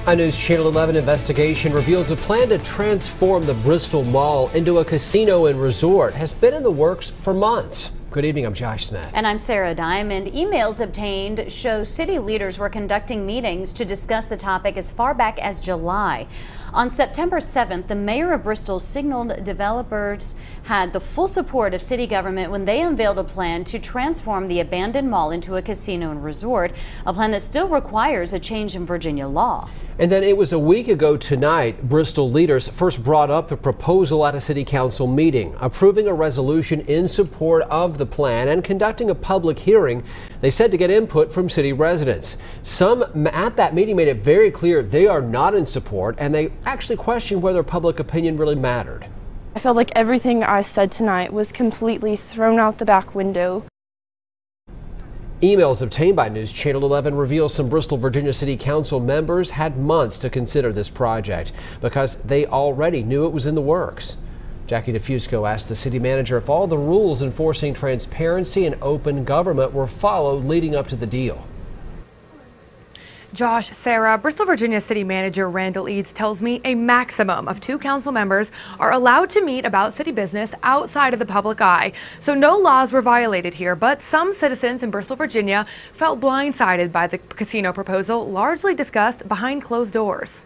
A News Channel 11 investigation reveals a plan to transform the Bristol Mall into a casino and resort has been in the works for months. Good evening, I'm Josh Smith. And I'm Sarah Diamond. Emails obtained show city leaders were conducting meetings to discuss the topic as far back as July. On September 7th, the mayor of Bristol signaled developers had the full support of city government when they unveiled a plan to transform the abandoned mall into a casino and resort, a plan that still requires a change in Virginia law. And then it was a week ago tonight, Bristol leaders first brought up the proposal at a city council meeting, approving a resolution in support of the plan and conducting a public hearing, they said, to get input from city residents. Some at that meeting made it very clear they are not in support, and they actually questioned whether public opinion really mattered. I felt like everything I said tonight was completely thrown out the back window. Emails obtained by News Channel 11 reveal some Bristol, Virginia City Council members had months to consider this project because they already knew it was in the works. Jackie DeFusco asked the city manager if all the rules enforcing transparency and open government were followed leading up to the deal. Josh, Sarah, Bristol, Virginia City Manager Randall Eads tells me a maximum of 2 council members are allowed to meet about city business outside of the public eye. So no laws were violated here, but some citizens in Bristol, Virginia felt blindsided by the casino proposal, largely discussed behind closed doors.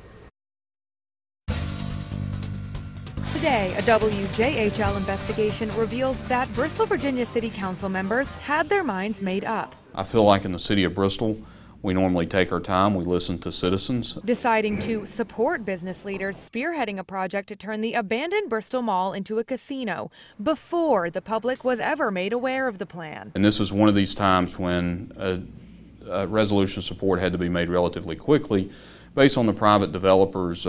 Today, a WJHL investigation reveals that Bristol, Virginia City Council members had their minds made up. I feel like in the city of Bristol, we normally take our time, we listen to citizens. Deciding to support business leaders spearheading a project to turn the abandoned Bristol Mall into a casino before the public was ever made aware of the plan. And this is one of these times when a resolution support had to be made relatively quickly based on the private developers'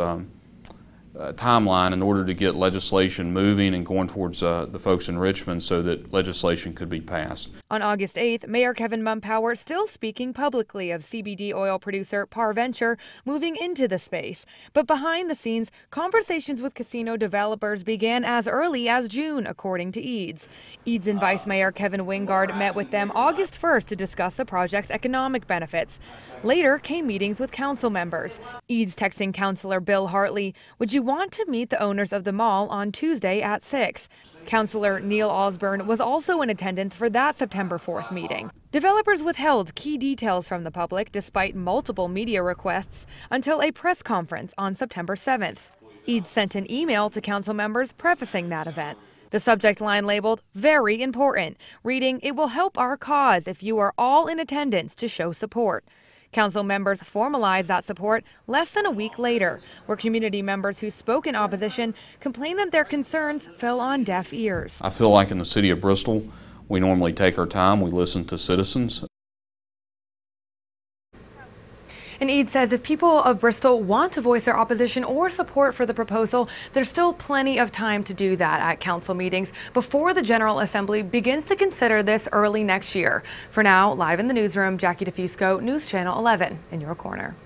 timeline in order to get legislation moving and going towards the folks in Richmond so that legislation could be passed. On August 8th, Mayor Kevin Mumpower still speaking publicly of CBD oil producer Par Venture moving into the space. But behind the scenes, conversations with casino developers began as early as June, according to Eads. Eads and Vice Mayor Kevin Wingard met with them August 1st to discuss the project's economic benefits. Later came meetings with council members. Eads texting Councilor Bill Hartley, "Would you want to meet the owners of the mall on Tuesday at 6. Councilor Neil Osborne was also in attendance for that September 4th meeting. Developers withheld key details from the public despite multiple media requests until a press conference on September 7th. Eads sent an email to council members prefacing that event. The subject line labeled "Very Important," reading, "It will help our cause if you are all in attendance to show support." Council members formalized that support less than a week later, where community members who spoke in opposition complained that their concerns fell on deaf ears. I feel like in the city of Bristol, we normally take our time, we listen to citizens. And Eads says if people of Bristol want to voice their opposition or support for the proposal, there's still plenty of time to do that at council meetings before the General Assembly begins to consider this early next year. For now, live in the newsroom, Jackie DeFusco, News Channel 11 in your corner.